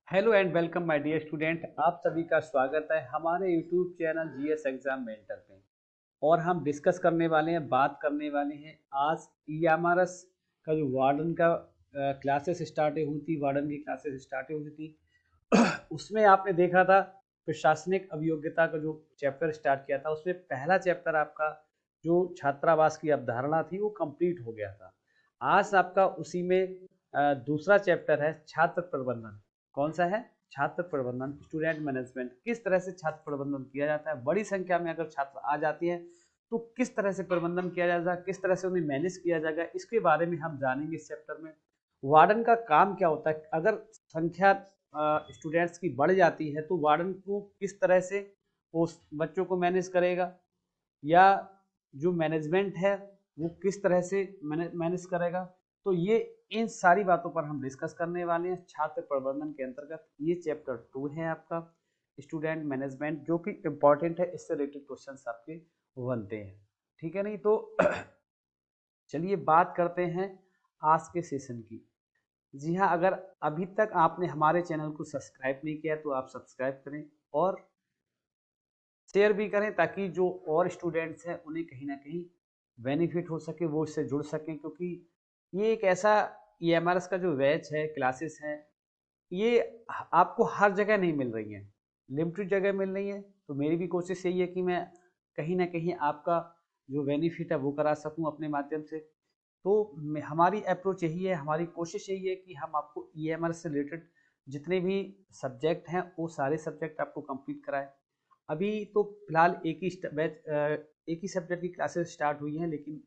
Hello and welcome my dear student. आप सभी का स्वागत है हमारे YouTube channel GS exam mentor पे। और हम डिस्कस करने वाले हैं, बात करने वाले हैं आज ईएमआरएस का जो वार्डन का क्लासेस स्टार्ट हुई थी, वार्डन की क्लासेस स्टार्ट हुई थी। उसमें आपने देखा था प्रशासनिक अभियोग्यता का जो चैप्टर स्टार्ट किया था, उसमें पहला चैप्टर आपका जो छात्रावास की अवधारणा थी वो कंप्लीट हो गया था। आज आपका उसी में दूसरा चैप्टर है छात्र प्रबंधन। कौन सा है? छात्र प्रबंधन, स्टूडेंट मैनेजमेंट। किस तरह से छात्र प्रबंधन किया जाता है, बड़ी संख्या में अगर छात्र आ जाती हैं तो किस तरह से प्रबंधन किया जाएगा, किस तरह से उन्हें मैनेज किया जाएगा, इसके बारे में हम जानेंगे इस चैप्टर में। वार्डन का काम क्या होता है, अगर संख्या स्टूडेंट्स की बढ़ जाती है तो वार्डन को किस तरह से उस बच्चों को मैनेज करेगा, या जो मैनेजमेंट है वो किस तरह से मैनेज करेगा। तो ये इन सारी बातों पर हम डिस्कस करने वाले हैं छात्र प्रबंधन के अंतर्गत। ये चैप्टर 2 है आपका स्टूडेंट मैनेजमेंट, जो कि इम्पोर्टेंट है, इससे रिलेटेड क्वेश्चंस आपके बनते हैं। ठीक है, नहीं तो चलिए बात करते हैं आज के सेशन की। जी हाँ, अगर अभी तक आपने हमारे चैनल को सब्सक्राइब नहीं किया तो आप सब्सक्राइब करें और शेयर भी करें, ताकि जो और स्टूडेंट्स हैं उन्हें कहीं ना कहीं बेनिफिट हो सके, वो इससे जुड़ सकें। क्योंकि ये एक ऐसा ईएमआरएस का जो बैच है, क्लासेस हैं, ये आपको हर जगह नहीं मिल रही हैं, लिमिटेड जगह मिल रही है। तो मेरी भी कोशिश यही है कि मैं कहीं ना कहीं आपका जो बेनिफिट है वो करा सकूं अपने माध्यम से। तो हमारी अप्रोच यही है, हमारी कोशिश यही है कि हम आपको ईएमआरएस से रिलेटेड जितने भी सब्जेक्ट हैं वो सारे सब्जेक्ट आपको कंप्लीट कराएं। अभी तो फिलहाल एक ही सब्जेक्ट की क्लासेस स्टार्ट हुई हैं, लेकिन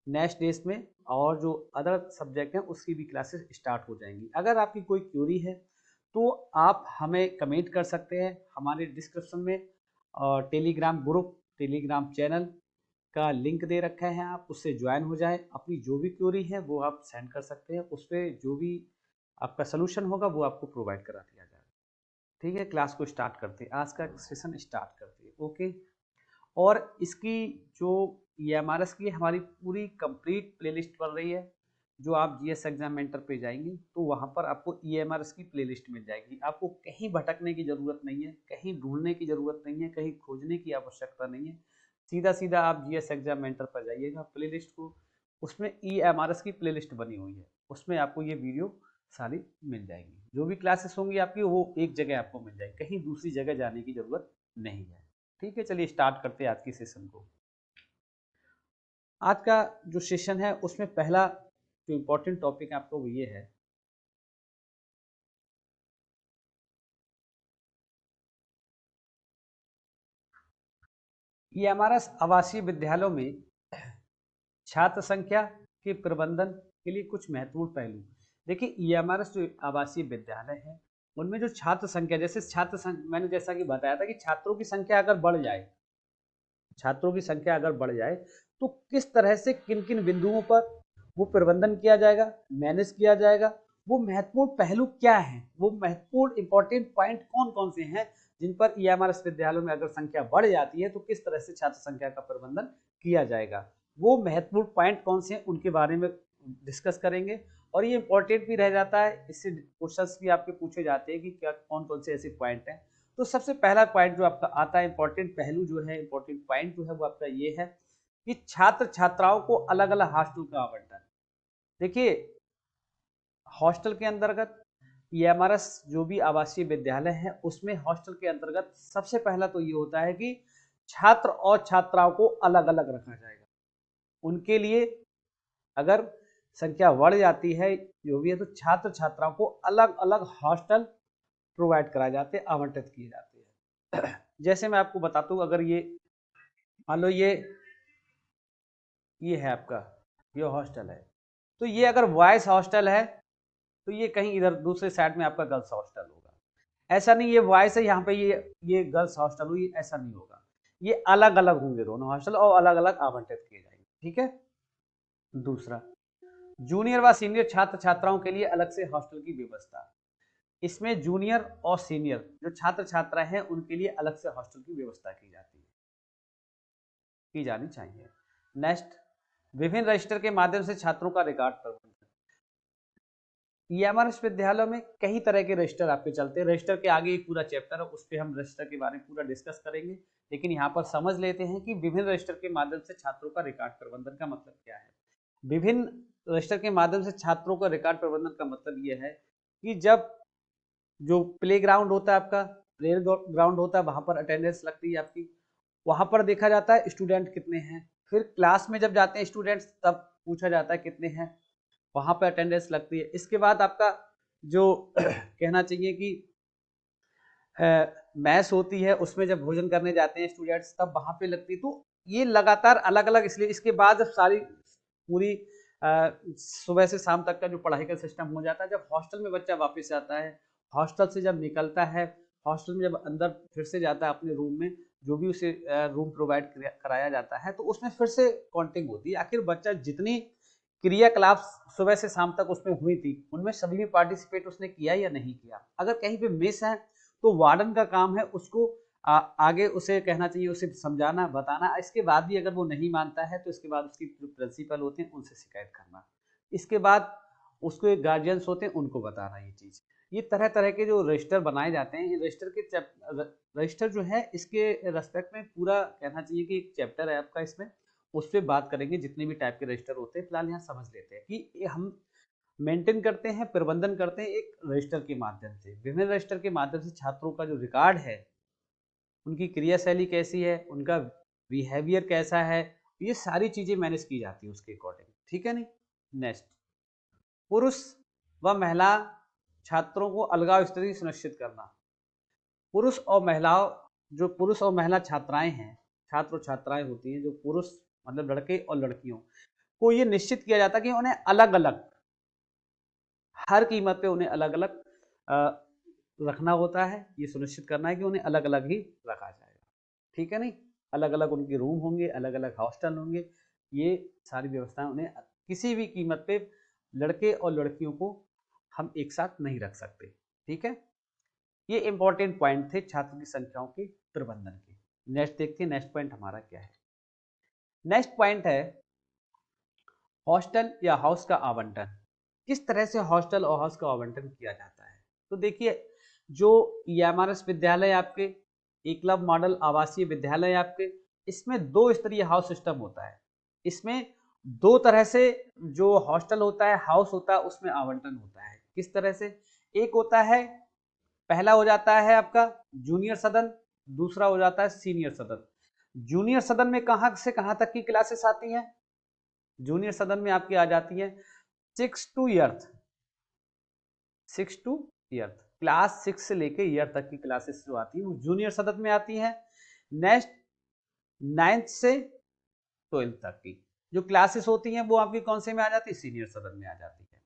नेक्स्ट डेज में और जो अदर सब्जेक्ट हैं उसकी भी क्लासेस स्टार्ट हो जाएंगी। अगर आपकी कोई क्यूरी है तो आप हमें कमेंट कर सकते हैं हमारे डिस्क्रिप्शन में। और टेलीग्राम ग्रुप, टेलीग्राम चैनल का लिंक दे रखा है, आप उससे ज्वाइन हो जाएं। अपनी जो भी क्यूरी है वो आप सेंड कर सकते हैं, उस पर जो भी आपका सोल्यूशन होगा वो आपको प्रोवाइड करा दिया जाएगा। ठीक है, क्लास को स्टार्ट करते हैं, आज का सेशन स्टार्ट करते हैं। ओके। और इसकी जो ईएमआरएस की हमारी पूरी कंप्लीट प्लेलिस्ट बन रही है। जो आप जीएस एग्जाम मेंटर पे जाएंगे तो वहां पर आपको ईएमआरएस की प्लेलिस्ट मिल जाएगी। आपको कहीं भटकने की जरूरत नहीं है, कहीं ढूंढने की जरूरत नहीं है, कहीं खोजने की आवश्यकता नहीं है। सीधा सीधा आप जीएस एग्जाम मेंटर पर जाइएगा, प्लेलिस्ट को, उसमें ईएमआरएस की प्लेलिस्ट बनी हुई है, उसमें आपको ये वीडियो सारी मिल जाएगी। जो भी क्लासेस होंगी आपकी वो एक जगह आपको मिल जाएगी, कहीं दूसरी जगह जाने की जरूरत नहीं है। ठीक है, चलिए स्टार्ट करते हैं आज की सेशन को। आज का जो सेशन है उसमें पहला जो इम्पोर्टेंट टॉपिक आपको वो ये है, ये हमारा आवासीय विद्यालयों में छात्र संख्या के प्रबंधन के लिए कुछ महत्वपूर्ण पहलू। देखिए, ईएमआरएस जो आवासीय विद्यालय है उनमें जो छात्र संख्या, जैसे मैंने जैसा कि बताया था कि छात्रों की संख्या अगर बढ़ जाए, छात्रों की संख्या अगर बढ़ जाए तो किस तरह से किन किन बिंदुओं पर वो प्रबंधन किया जाएगा, मैनेज किया जाएगा, वो महत्वपूर्ण पहलू क्या है, वो महत्वपूर्ण इंपॉर्टेंट पॉइंट कौन कौन से हैं जिन पर ईएमआरएस विद्यालयों में अगर संख्या बढ़ जाती है तो किस तरह से छात्र संख्या का प्रबंधन किया जाएगा, वो महत्वपूर्ण पॉइंट कौन से हैं उनके बारे में डिस्कस करेंगे। और ये इंपॉर्टेंट भी रह जाता है, इससे क्वेश्चंस भी आपके पूछे जाते हैं कि क्या कौन कौन से ऐसे पॉइंट हैं। तो सबसे पहला पॉइंट जो आपका आता है, इंपॉर्टेंट पहलू जो है, इंपॉर्टेंट पॉइंट जो है वो आपका ये है कि छात्र छात्राओं को अलग अलग हॉस्टल का आवंटन। देखिए, हॉस्टल के अंतर्गत ईएमआरएस जो भी आवासीय विद्यालय है उसमें हॉस्टल के अंतर्गत सबसे पहला तो ये होता है कि छात्र और छात्राओं को अलग अलग रखा जाएगा। उनके लिए अगर संख्या बढ़ जाती है जो भी है तो छात्र छात्राओं को अलग अलग हॉस्टल प्रोवाइड कराए जाते हैं, आवंटित किए जाते हैं। जैसे मैं आपको बताता हूँ, अगर ये मान लो ये है आपका, ये हॉस्टल है, तो ये अगर बॉयज हॉस्टल है तो ये कहीं इधर दूसरे साइड में आपका गर्ल्स हॉस्टल होगा। ऐसा नहीं ये बॉयज है यहाँ पे ये गर्ल्स हॉस्टल हुई, ऐसा नहीं होगा। ये अलग अलग होंगे दोनों हॉस्टल और अलग अलग आवंटित किए जाएंगे। ठीक है। दूसरा, जूनियर व सीनियर छात्र छात्राओं के लिए अलग से हॉस्टल की व्यवस्था। इसमें जूनियर और सीनियर जो छात्र छात्रा हैं उनके लिए अलग से हॉस्टल की व्यवस्था की जाती है, की जानी चाहिए। नेक्स्ट, विभिन्न रजिस्टर के माध्यम से छात्रों का रिकॉर्ड प्रबंधन। ईएमआरएस विद्यालयों में कई तरह के रजिस्टर आपके चलते हैं। रजिस्टर के आगे एक पूरा चैप्टर है, उस पर हम रजिस्टर के बारे में पूरा डिस्कस करेंगे, लेकिन यहाँ पर समझ लेते हैं कि विभिन्न रजिस्टर के माध्यम से छात्रों का रिकॉर्ड प्रबंधन का मतलब क्या है। विभिन्न रजिस्टर के माध्यम से छात्रों का रिकॉर्ड प्रबंधन का मतलब ये है कि जब जो प्ले ग्राउंड होता है आपका, प्ले ग्राउंड होता है, वहां पर अटेंडेंस लगती है आपकी, वहां पर देखा जाता है स्टूडेंट कितने हैं। फिर क्लास में जब जाते हैं स्टूडेंट्स तब पूछा जाता है कितने हैं, वहां पर अटेंडेंस लगती है। इसके बाद आपका जो कहना चाहिए कि मैस होती है, उसमें जब भोजन करने जाते हैं स्टूडेंट्स तब वहां पे लगती है। तो ये लगातार अलग अलग, इसलिए इसके बाद जब सारी पूरी सुबह से शाम तक का जो पढ़ाई का सिस्टम हो जाता है, जब हॉस्टल में बच्चा वापस आता है, हॉस्टल से जब निकलता है, हॉस्टल में जब अंदर फिर से जाता है अपने रूम में, जो भी उसे रूम प्रोवाइड कराया जाता है, तो उसमें फिर से काउंटिंग होती है। आखिर बच्चा जितनी क्रियाकलाप सुबह से शाम तक उसमें हुई थी, उनमें सभी में पार्टिसिपेट उसने किया या नहीं किया। अगर कहीं पे मिस है तो वार्डन का काम है उसको आगे उसे कहना चाहिए, उसे समझाना, बताना। इसके बाद भी अगर वो नहीं मानता है तो इसके बाद उसकी जो प्रिंसिपल होते हैं उनसे शिकायत करना। इसके बाद उसको एक गार्जियंस होते हैं उनको बताना ये चीज़। ये तरह तरह के जो रजिस्टर बनाए जाते हैं, ये रजिस्टर के रजिस्टर जो है इसके रेस्पेक्ट में पूरा कहना चाहिए कि एक चैप्टर है आपका, इसमें उस पर बात करेंगे जितने भी टाइप के रजिस्टर होते हैं। फिलहाल यहाँ समझ लेते हैं कि हम मेंटेन करते हैं, प्रबंधन करते हैं एक रजिस्टर के माध्यम से। विभिन्न रजिस्टर के माध्यम से छात्रों का जो रिकॉर्ड है, उनकी क्रियाशैली कैसी है, उनका बिहेवियर कैसा है, ये सारी चीजें मैनेज की जाती है उसके अकॉर्डिंग। ठीक है नहीं। नेक्स्ट, पुरुष व महिला छात्रों को अलगाव स्थिति सुनिश्चित करना। पुरुष और महिलाओं, जो पुरुष और महिला छात्राएं हैं, छात्र और छात्राएं होती हैं, जो पुरुष मतलब लड़के और लड़कियों को ये निश्चित किया जाता है कि उन्हें अलग अलग, हर कीमत पे उन्हें अलग अलग रखना होता है। ये सुनिश्चित करना है कि उन्हें अलग अलग ही रखा जाएगा। ठीक है नहीं। अलग अलग उनके रूम होंगे, अलग अलग हॉस्टल होंगे, ये सारी व्यवस्थाएं उन्हें किसी भी कीमत पे लड़के और लड़कियों को हम एक साथ नहीं रख सकते। ठीक है। ये इंपॉर्टेंट पॉइंट थे छात्र की संख्याओं के प्रबंधन के। नेक्स्ट देखते हैं, नेक्स्ट पॉइंट हमारा क्या है। नेक्स्ट पॉइंट है हॉस्टल या हाउस का आवंटन। किस तरह से हॉस्टल और हाउस का आवंटन किया जाता है। तो देखिए, जो ईएमआरएस विद्यालय आपके, एकलव्य मॉडल आवासीय विद्यालय आपके, इसमें दो स्तरीय हाउस सिस्टम होता है। इसमें दो तरह से जो हॉस्टल होता है, हाउस होता है, उसमें आवंटन होता है। किस तरह से, एक होता है, पहला हो जाता है आपका जूनियर सदन, दूसरा हो जाता है सीनियर सदन। जूनियर सदन में कहां से कहां तक की क्लासेस आती हैं। जूनियर सदन में आपकी आ जाती है 6 टू ईयर्थ, 6 टू ईयर्थ, क्लास 6 से लेके ईयर तक की क्लासेस जो आती है वो जूनियर सदन में आती है। नेक्स्ट 9th से 12th तक की जो क्लासेस होती हैं वो आपकी कौन से में आ जाती है, सीनियर सदन में आ जाती है।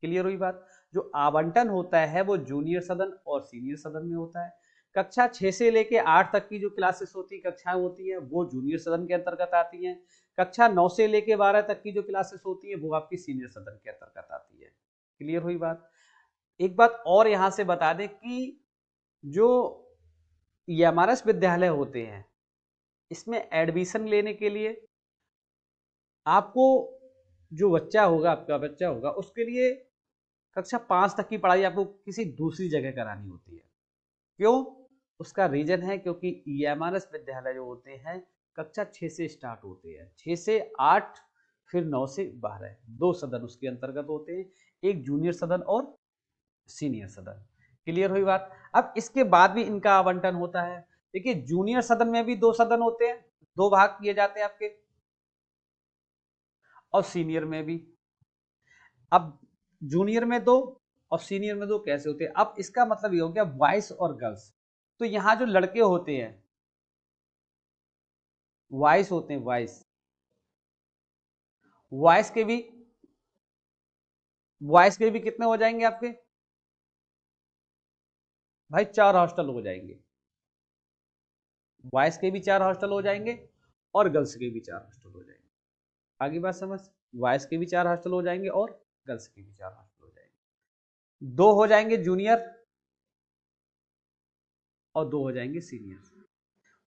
क्लियर हुई बात। जो आवंटन होता है वो जूनियर सदन और सीनियर सदन में होता है। कक्षा 6 से लेके 8 तक की जो क्लासेस होती है, कक्षाएं होती हैं, वो जूनियर सदन के अंतर्गत आती हैं। कक्षा 9 से लेके 12 तक की जो क्लासेस होती है वो आपकी सीनियर सदन के अंतर्गत आती है। क्लियर हुई बात। एक बात और यहां से बता दें कि जो ईएमआरएस विद्यालय होते हैं, इसमें एडमिशन लेने के लिए आपको, जो बच्चा होगा, आपका बच्चा होगा, उसके लिए कक्षा 5 तक की पढ़ाई आपको किसी दूसरी जगह करानी होती है। क्यों? उसका रीजन है क्योंकि ईएमआरएस विद्यालय जो होते हैं कक्षा 6 से स्टार्ट होते हैं, 6 से 8, फिर 9 से 12, दो सदन उसके अंतर्गत होते हैं, एक जूनियर सदन और सीनियर सदन। क्लियर हुई बात। अब इसके बाद भी इनका आवंटन होता है। देखिए, जूनियर सदन में भी दो सदन होते हैं, दो भाग किए जाते हैं आपके, और सीनियर में भी। अब जूनियर में दो और सीनियर में दो कैसे होते हैं। अब इसका मतलब ये हो गया बॉयज और गर्ल्स। तो यहां जो लड़के होते हैं, बॉयज होते हैं, बॉयज, बॉयज के भी, बॉयज के भी कितने हो जाएंगे आपके भाई, 4 हॉस्टल हो जाएंगे। बॉयज के भी 4 हॉस्टल हो जाएंगे और गर्ल्स के भी 4 हॉस्टल हो जाएंगे। आगे बात समझ। बॉयज के भी 4 हॉस्टल हो जाएंगे और गर्ल्स के भी 4 हॉस्टल हो जाएंगे। 2 हो जाएंगे जूनियर और 2 हो जाएंगे सीनियर।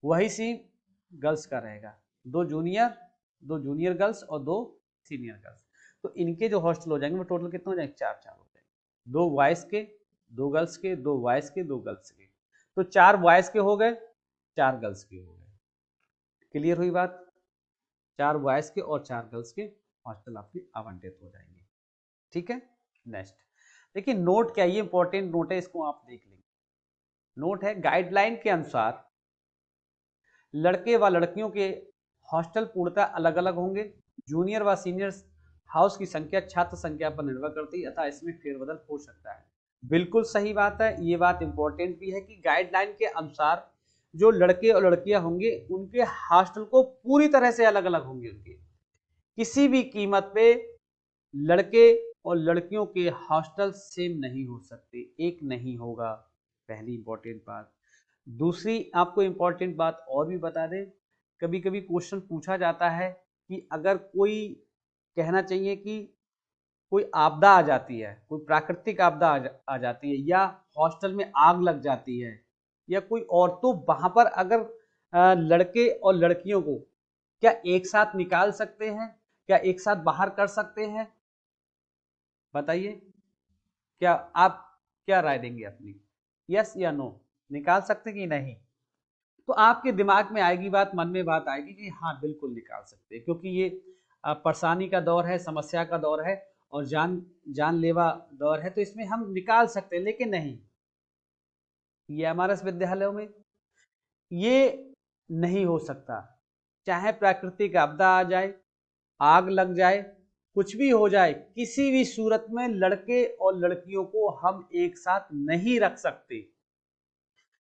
वही सीन गर्ल्स का रहेगा, 2 जूनियर, 2 जूनियर गर्ल्स और 2 सीनियर गर्ल्स। तो इनके जो हॉस्टल हो जाएंगे वो टोटल कितने हो जाएंगे, 4 4 हो जाएंगे। 2 बॉयज के, 2 गर्ल्स के, 2 बॉयज के, 2 गर्ल्स के, तो 4 बॉयज के हो गए, 4 गर्ल्स के हो गए। क्लियर हुई बात? 4 बॉयज के और 4 गर्ल्स के हॉस्टल आपके आवंटित हो जाएंगे। ठीक है। नेक्स्ट देखिए, नोट क्या, ये इंपॉर्टेंट नोट है, इसको आप देख लेंगे। नोट है, गाइडलाइन के अनुसार लड़के व लड़कियों के हॉस्टल पूर्णतः अलग अलग होंगे। जूनियर व सीनियर हाउस की संख्या छात्र संख्या पर निर्भर करती है, अतः इसमें फेरबदल हो सकता है। बिल्कुल सही बात है, ये बात इंपॉर्टेंट भी है कि गाइडलाइन के अनुसार जो लड़के और लड़कियां होंगे उनके हॉस्टल को पूरी तरह से अलग अलग होंगे। उनके किसी भी कीमत पे लड़के और लड़कियों के हॉस्टल सेम नहीं हो सकते, एक नहीं होगा, पहली इंपॉर्टेंट बात। दूसरी आपको इंपॉर्टेंट बात और भी बता दें, कभी कभी क्वेश्चन पूछा जाता है कि अगर कोई, कहना चाहिए कि कोई आपदा आ जाती है, कोई प्राकृतिक आपदा आ जाती है, या हॉस्टल में आग लग जाती है, या कोई और, तो वहां पर अगर लड़के और लड़कियों को क्या एक साथ निकाल सकते हैं, क्या एक साथ बाहर कर सकते हैं? बताइए, क्या आप क्या राय देंगे अपनी, यस या नो? निकाल सकते कि नहीं? तो आपके दिमाग में आएगी बात, मन में बात आएगी कि हाँ बिल्कुल निकाल सकते हैं, क्योंकि ये परेशानी का दौर है, समस्या का दौर है और जानलेवा दौर है, तो इसमें हम निकाल सकते हैं। लेकिन नहीं, ये हमारे विद्यालयों में ये नहीं हो सकता। चाहे प्राकृतिक आपदा आ जाए, आग लग जाए, कुछ भी हो जाए, किसी भी सूरत में लड़के और लड़कियों को हम एक साथ नहीं रख सकते।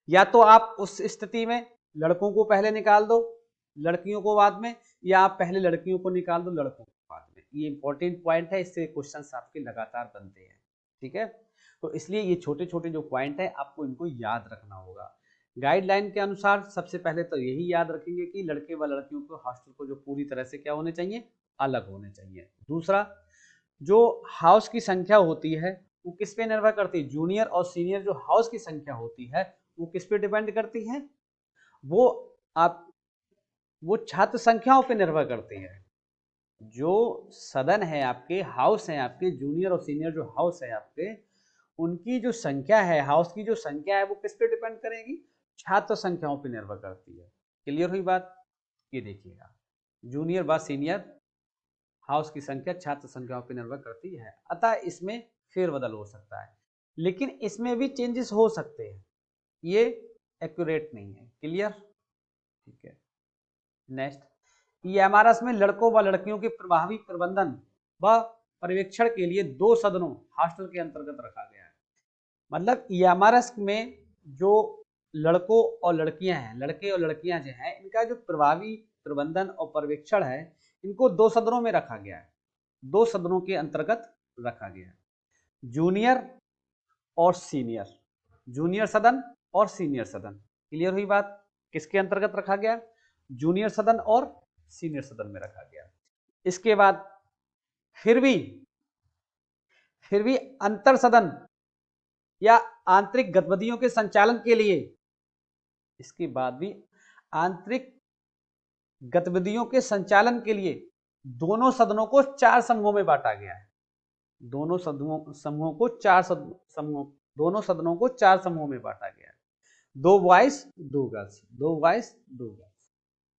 या तो आप उस स्थिति में लड़कों को पहले निकाल दो, लड़कियों को बाद में, या आप पहले लड़कियों को निकाल दो, लड़कों को बाद में। ये इंपॉर्टेंट पॉइंट है, इससे क्वेश्चंस आपके लगातार बनते हैं। ठीक है, तो इसलिए ये छोटे छोटे जो पॉइंट है आपको इनको याद रखना होगा। गाइडलाइन के अनुसार सबसे पहले तो यही याद रखेंगे कि लड़के व लड़कियों को हॉस्टल को जो पूरी तरह से क्या होने चाहिए, अलग होने चाहिए। दूसरा, जो हाउस की संख्या होती है वो किस पे निर्भर करती है? जूनियर और सीनियर जो हाउस की संख्या होती है वो किस पे डिपेंड करती है? वो आप वो छात्र संख्याओं पे निर्भर करती है। जो सदन है आपके, हाउस है आपके, जूनियर और सीनियर जो हाउस है आपके, उनकी जो संख्या है, हाउस की जो संख्या है वो किस पे डिपेंड करेगी? छात्र संख्याओं पे निर्भर करती है। क्लियर हुई बात? ये देखिएगा, जूनियर व सीनियर हाउस की संख्या छात्र संख्याओं पर निर्भर करती है, अतः इसमें फेरबदल हो सकता है। लेकिन इसमें भी चेंजेस हो सकते हैं, ये एक्यूरेट नहीं है। क्लियर? ठीक है। नेक्स्ट, ईएमआरएस में लड़कों व लड़कियों के प्रभावी प्रबंधन व पर्यवेक्षण के लिए 2 सदनों हॉस्टल के अंतर्गत रखा गया है। मतलब ईएमआरएस में जो लड़कों और लड़कियां हैं, लड़के और लड़कियां जो हैं, इनका जो प्रभावी प्रबंधन और पर्यवेक्षण है, इनको 2 सदनों में रखा गया है, 2 सदनों के अंतर्गत रखा गया है। जूनियर और सीनियर, जूनियर सदन और सीनियर सदन। क्लियर हुई बात? किसके अंतर्गत रखा गया? जूनियर सदन और सीनियर सदन में रखा गया। इसके बाद फिर भी अंतर सदन या आंतरिक गतिविधियों के संचालन के लिए, इसके बाद भी आंतरिक गतिविधियों के संचालन के लिए दोनों सदनों को 4 समूहों में बांटा गया है। दोनों समूहों को 4 समूहों, दोनों सदनों को 4 समूहों में बांटा गया है। 2 बॉयज 2 गर्ल्स, 2 बॉयज 2 गर्ल्स।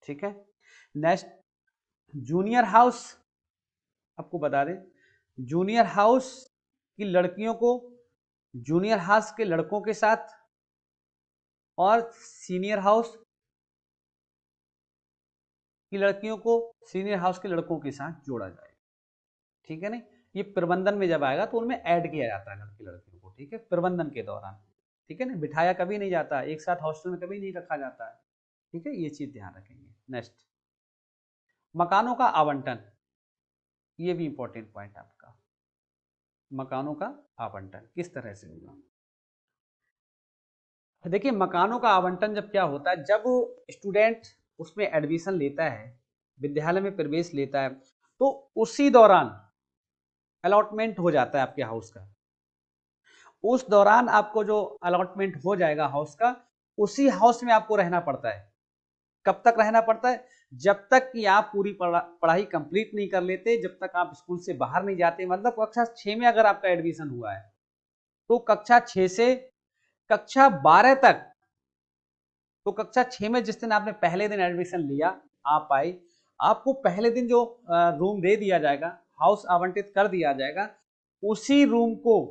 ठीक है। नेक्स्ट, जूनियर हाउस, आपको बता दें, जूनियर हाउस की लड़कियों को जूनियर हाउस के लड़कों के साथ और सीनियर हाउस की लड़कियों को सीनियर हाउस के लड़कों के साथ जोड़ा जाएगा। ठीक है नहीं, ये प्रबंधन में जब आएगा तो उनमें ऐड किया जाता है लड़के लड़कियों को। ठीक है, प्रबंधन के दौरान। ठीक है ना, बिठाया कभी नहीं जाता, एक साथ हॉस्टल में कभी नहीं रखा जाता है। ठीक है, ये चीज ध्यान रखेंगे। नेक्स्ट, मकानों का आवंटन, ये भी इंपॉर्टेंट पॉइंट आपका। मकानों का आवंटन किस तरह से होगा? देखिए, मकानों का आवंटन जब क्या होता है, जब स्टूडेंट उसमें एडमिशन लेता है, विद्यालय में प्रवेश लेता है, तो उसी दौरान अलॉटमेंट हो जाता है आपके हाउस का। उस दौरान आपको जो अलॉटमेंट हो जाएगा हाउस का, उसी हाउस में आपको रहना पड़ता है। कब तक रहना पड़ता है? जब तक कि आप पूरी पढ़ाई कंप्लीट नहीं कर लेते, जब तक आप स्कूल से बाहर नहीं जाते। मतलब कक्षा 6 में अगर आपका एडमिशन हुआ है तो कक्षा 6 से कक्षा 12 तक, तो कक्षा 6 में जिस दिन आपने पहले दिन एडमिशन लिया, आप आए, आपको पहले दिन जो रूम दे दिया जाएगा, हाउस आवंटित कर दिया जाएगा, उसी रूम को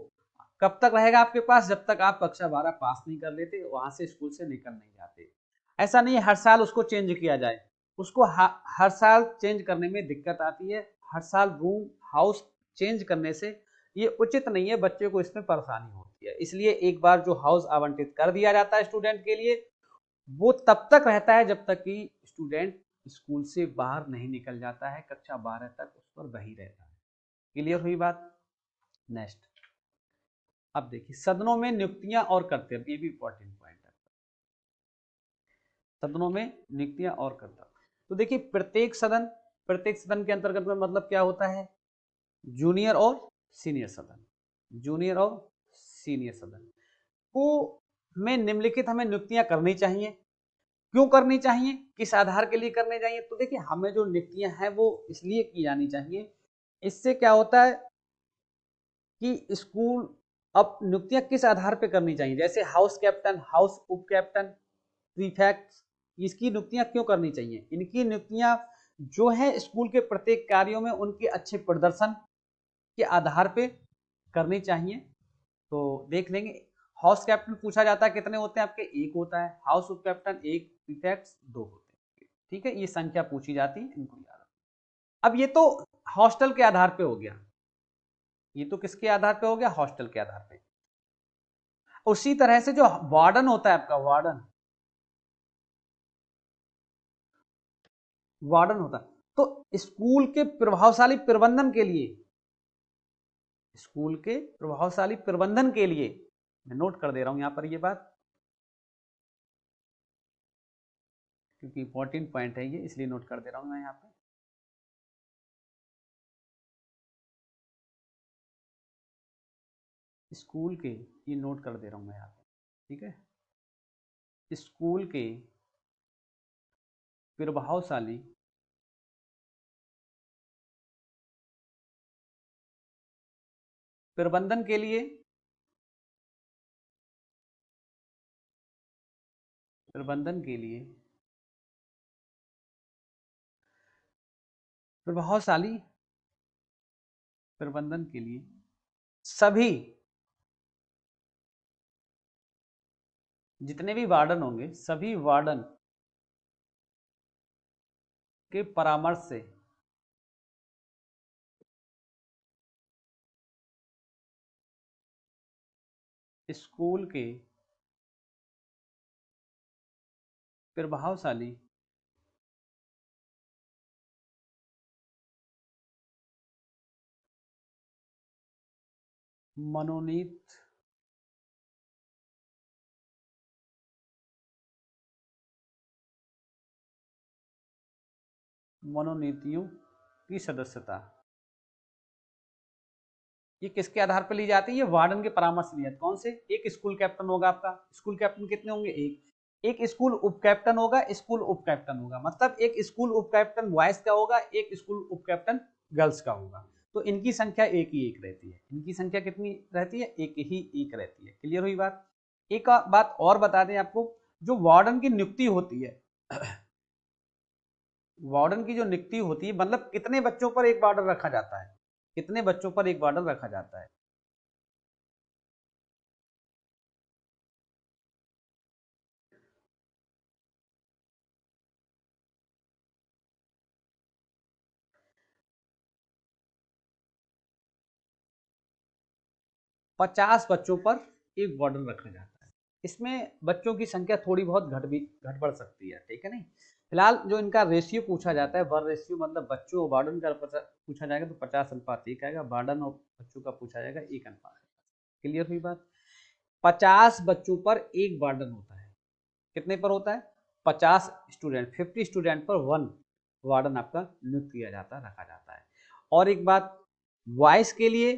कब तक रहेगा आपके पास, जब तक आप कक्षा 12 पास नहीं कर लेते, वहां से स्कूल से निकल नहीं जाते। ऐसा नहीं है हर साल उसको चेंज किया जाए, उसको हर साल चेंज करने में दिक्कत आती है, हर साल रूम हाउस चेंज करने से ये उचित नहीं है, बच्चे को इसमें परेशानी होती है। इसलिए एक बार जो हाउस आवंटित कर दिया जाता है स्टूडेंट के लिए, वो तब तक रहता है जब तक कि स्टूडेंट स्कूल से बाहर नहीं निकल जाता है, कक्षा 12 तक उस पर वही रहता है। क्लियर हुई बात? नेक्स्ट, अब देखिए सदनों में नियुक्तियां और कर्तव्य, ये भी इंपॉर्टेंट पॉइंट है। सदनों में नियुक्तियां और कर्तव्य, तो देखिए प्रत्येक सदन के अंतर्गत में मतलब क्या होता है, जूनियर और सीनियर सदन, जूनियर और सीनियर सदन को में निम्नलिखित हमें नियुक्तियां करनी चाहिए। क्यों करनी चाहिए, किस आधार के लिए करने चाहिए, तो देखिए हमें जो नियुक्तियां हैं वो इसलिए की जानी चाहिए, इससे क्या होता है कि स्कूल, अब नियुक्तियां किस आधार पे करनी चाहिए, जैसे हाउस कैप्टन, हाउस उप कैप्टन, प्रीफेक्ट, इसकी नियुक्तियां क्यों करनी चाहिए, इनकी नियुक्तियां जो है स्कूल के प्रत्येक कार्यों में उनके अच्छे प्रदर्शन के आधार पे करनी चाहिए। तो देख लेंगे, हाउस कैप्टन पूछा जाता है कितने होते हैं आपके, एक होता है, हाउस उप कैप्टन एक, प्रीफेक्ट्स दो होते हैं, ठीक है, ये संख्या पूछी जाती है, इनको याद रखना। अब ये तो हॉस्टल के आधार पे हो गया, ये तो किसके आधार पे हो गया, हॉस्टल के आधार पे। उसी तरह से जो वार्डन होता है आपका, वार्डन होता है, तो स्कूल के प्रभावशाली प्रबंधन के लिए, स्कूल के प्रभावशाली प्रबंधन के लिए, मैं नोट कर दे रहा हूं यहां पर ये बात, क्योंकि इंपॉर्टेंट पॉइंट है ये, इसलिए नोट कर दे रहा हूं मैं यहां पर। स्कूल के, ये नोट कर दे रहा हूं मैं यहां पर, ठीक है, स्कूल के प्रभावशाली प्रबंधन के लिए, प्रबंधन के लिए प्रभावशाली प्रबंधन के लिए सभी, जितने भी वार्डन होंगे, सभी वार्डन के परामर्श से स्कूल के प्रभावशाली मनोनीत मनोनीतियों की सदस्यता, ये किसके आधार पर ली जाती है, ये वार्डन के परामर्श से ली जाती है। कौन से, एक स्कूल कैप्टन होगा आपका, स्कूल कैप्टन कितने होंगे, एक स्कूल उप कैप्टन होगा, स्कूल उप कैप्टन होगा, मतलब एक स्कूल उप कैप्टन बॉयज का होगा, एक स्कूल उप कैप्टन गर्ल्स का होगा, तो इनकी संख्या एक ही एक रहती है, इनकी संख्या कितनी रहती है, एक ही एक रहती है। क्लियर हुई बात? एक बात और बता दें आपको, जो वार्डन की नियुक्ति होती है, वार्डन की जो नियुक्ति होती है, मतलब कितने बच्चों पर एक वार्डन रखा जाता है, कितने बच्चों पर एक वार्डन रखा जाता है, 50 बच्चों पर एक वार्डन रखा जाता है। इसमें बच्चों की संख्या थोड़ी बहुत घट बढ़ सकती है, ठीक है नहीं, फिलहाल जो इनका रेशियो पूछा जाता है, वर रेशियो, मतलब बच्चों और वार्डन का पूछा जाएगा तो 50:1 आएगा, वार्डन और बच्चों का पूछा जाएगा 1:1। क्लियर हुई बात? 50 बच्चों पर एक वार्डन होता है, कितने पर होता है, 50 स्टूडेंट, 50 स्टूडेंट पर वन वार्डन आपका नियुक्त किया जाता है, रखा जाता है। और एक बात, वॉइस के लिए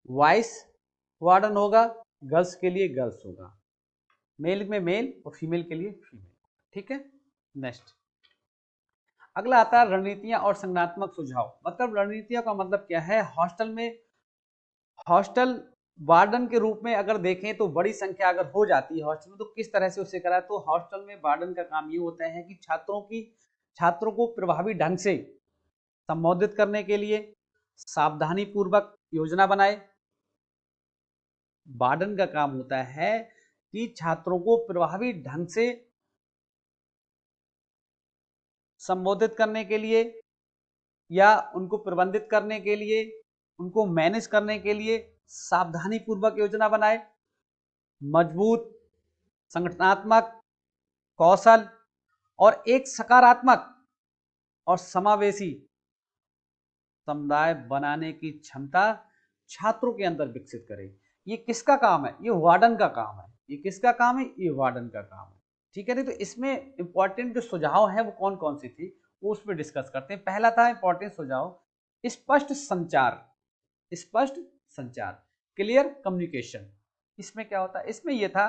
वॉइस वार्डन होगा, गर्ल्स के लिए गर्ल्स होगा, मेल में मेल और फीमेल के लिए फीमेल, ठीक है। नेक्स्ट, अगला आता है रणनीतियां और संज्ञानात्मक सुझाव, मतलब रणनीतियों का मतलब क्या है, हॉस्टल वार्डन के रूप में अगर देखें तो बड़ी संख्या अगर हो जाती है हॉस्टल में तो किस तरह से उसे कराए, तो हॉस्टल में वार्डन का काम ये होता है कि छात्रों को प्रभावी ढंग से संबोधित करने के लिए सावधानी पूर्वक योजना बनाए। वार्डन का काम होता है कि छात्रों को प्रभावी ढंग से संबोधित करने के लिए या उनको प्रबंधित करने के लिए, उनको मैनेज करने के लिए सावधानी पूर्वक योजना बनाए। मजबूत संगठनात्मक कौशल और एक सकारात्मक और समावेशी समुदाय बनाने की क्षमता छात्रों के अंदर विकसित करें। ये किसका काम है? ये वार्डन का काम है। ये किसका काम है? ये वार्डन का काम है। ठीक है नहीं, तो इसमें इंपॉर्टेंट जो सुझाव है वो कौन कौन सी थी वो उसमें डिस्कस करते हैं। पहला था इंपॉर्टेंट सुझाव स्पष्ट संचार, स्पष्ट संचार, क्लियर कम्युनिकेशन। इसमें क्या होता है? इसमें यह था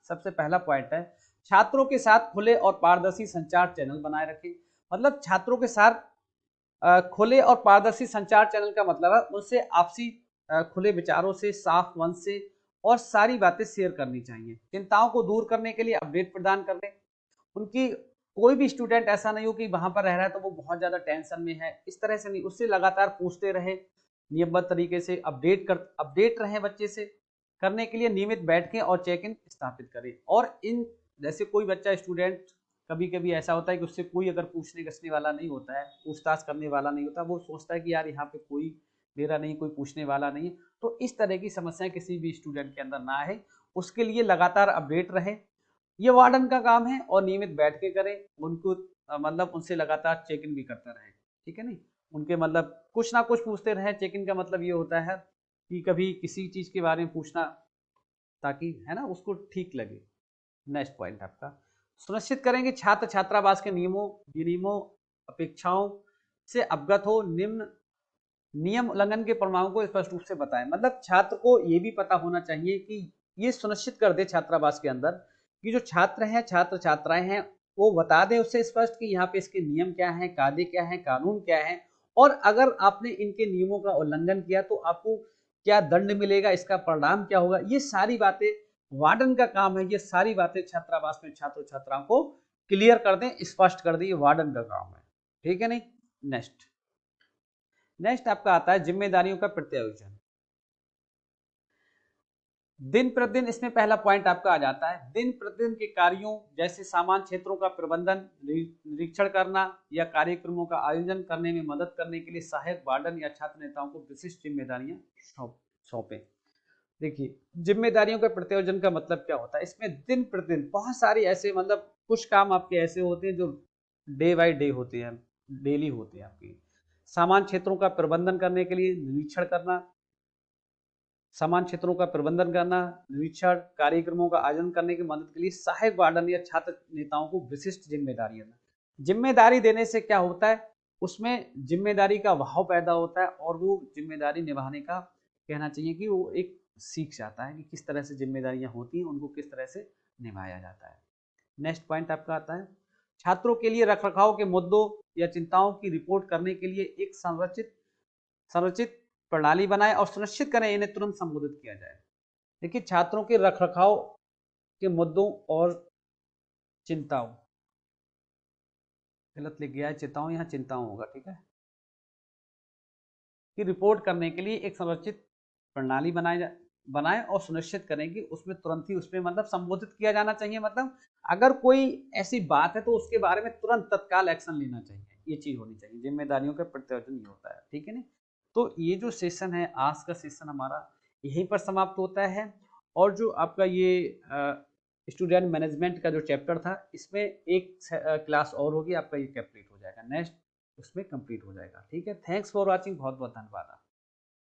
सबसे पहला पॉइंट है छात्रों के साथ खुले और पारदर्शी संचार चैनल बनाए रखें। मतलब छात्रों के साथ खुले और पारदर्शी संचार चैनल का मतलब है उनसे आपसी खुले विचारों से, साफ मन से और सारी बातें शेयर करनी चाहिए। चिंताओं को दूर करने के लिए अपडेट प्रदान कर दें। उनकी कोई भी स्टूडेंट ऐसा नहीं हो कि वहां पर रह रहा है तो वो बहुत ज्यादा टेंशन में है, इस तरह से नहीं, उससे लगातार पूछते रहे, नियमबद्ध तरीके से अपडेट रहे बच्चे से। करने के लिए नियमित बैठकें और चेक इन स्थापित करें। और इन जैसे कोई बच्चा स्टूडेंट कभी कभी ऐसा होता है कि उससे कोई अगर पूछने कसने वाला नहीं होता है, पूछताछ करने वाला नहीं होता, वो सोचता है कि यार यहाँ पे कोई मेरा नहीं, कोई पूछने वाला नहीं है, तो इस तरह की समस्याएं किसी भी स्टूडेंट के अंदर ना आए, उसके लिए लगातार अपडेट रहे। ये वार्डन का काम है और नियमित बैठ के करें, उनको मतलब उनसे लगातार चेक इन भी करता रहे। ठीक है नहीं, उनके मतलब कुछ ना कुछ पूछते रहे। चेक इन का मतलब ये होता है कि कभी किसी चीज के बारे में पूछना ताकि है ना उसको ठीक लगे। नेक्स्ट पॉइंट आपका सुनिश्चित करेंगे छात्र छात्रावास के नियमों विनियमों अपेक्षाओं से अवगत हो, निम्न नियम उल्लंघन के प्रमाणों को स्पष्ट रूप से बताएं। मतलब छात्र को यह भी पता होना चाहिए कि ये सुनिश्चित कर दे छात्रावास के अंदर कि जो छात्र हैं, छात्र छात्राएं हैं, वो बता दें उससे स्पष्ट कि यहाँ पे इसके नियम क्या है, कायदे क्या है, कानून क्या है, और अगर आपने इनके नियमों का उल्लंघन किया तो आपको क्या दंड मिलेगा, इसका परिणाम क्या होगा। ये सारी बातें वार्डन का काम है। ये सारी बातें छात्रावास में छात्र छात्राओं को क्लियर कर दें, स्पष्ट कर दें, ये वार्डन का काम है। ठीक है नहीं। नेक्स्ट आपका आता है जिम्मेदारियों का प्रत्यायोजन। दिन प्रतिदिन, इसमें पहला पॉइंट आपका आ जाता है दिन प्रतिदिन के कार्यों जैसे सामान क्षेत्रों का प्रबंधन, निरीक्षण करना या कार्यक्रमों का आयोजन करने में मदद करने के लिए सहायक वार्डन या छात्र नेताओं को विशिष्ट जिम्मेदारियां सौंपें। देखिए जिम्मेदारियों का प्रत्यायोजन का मतलब क्या होता है? इसमें दिन प्रतिदिन बहुत सारी ऐसे मतलब कुछ काम आपके ऐसे होते हैं जो डे बाय डे होते हैं, डेली होते हैं आपके। सामान क्षेत्रों का प्रबंधन करने के लिए निरीक्षण करना, समान क्षेत्रों का प्रबंधन करना, निरीक्षण कार्यक्रमों का आयोजन करने की मदद के लिए सहायक वार्डन या छात्र नेताओं को विशिष्ट जिम्मेदारियां देना। जिम्मेदारी देने से क्या होता है? उसमें जिम्मेदारी का भाव पैदा होता है और वो जिम्मेदारी निभाने का कहना चाहिए कि वो एक सीख जाता है कि किस तरह से जिम्मेदारियां होती हैं, उनको किस तरह से निभाया जाता है। नेक्स्ट पॉइंट आपका आता है छात्रों के लिए रखरखाव के मुद्दों या चिंताओं की रिपोर्ट करने के लिए एक संरचित प्रणाली बनाएं और सुनिश्चित करें इन्हें तुरंत संबोधित किया जाए। देखिए छात्रों के रखरखाव के मुद्दों और चिंताओं, गलत लिख गया है, चिंताओं यहाँ चिंताओं होगा, ठीक है, कि रिपोर्ट करने के लिए एक संरचित प्रणाली बनाएं और सुनिश्चित करें कि उसमें तुरंत ही उसमें मतलब संबोधित किया जाना चाहिए। मतलब अगर कोई ऐसी बात है तो उसके बारे में तुरंत तत्काल एक्शन लेना चाहिए, ये चीज होनी चाहिए। जिम्मेदारियों का प्रत्यायोजन ये होता है। ठीक है ना। तो ये जो सेशन है आज का सेशन हमारा यहीं पर समाप्त होता है। और जो आपका ये स्टूडेंट मैनेजमेंट का जो चैप्टर था इसमें एक क्लास और होगी, आपका ये कंप्लीट हो जाएगा, नेक्स्ट उसमें कंप्लीट हो जाएगा। ठीक है, थैंक्स फॉर वॉचिंग, बहुत बहुत धन्यवाद।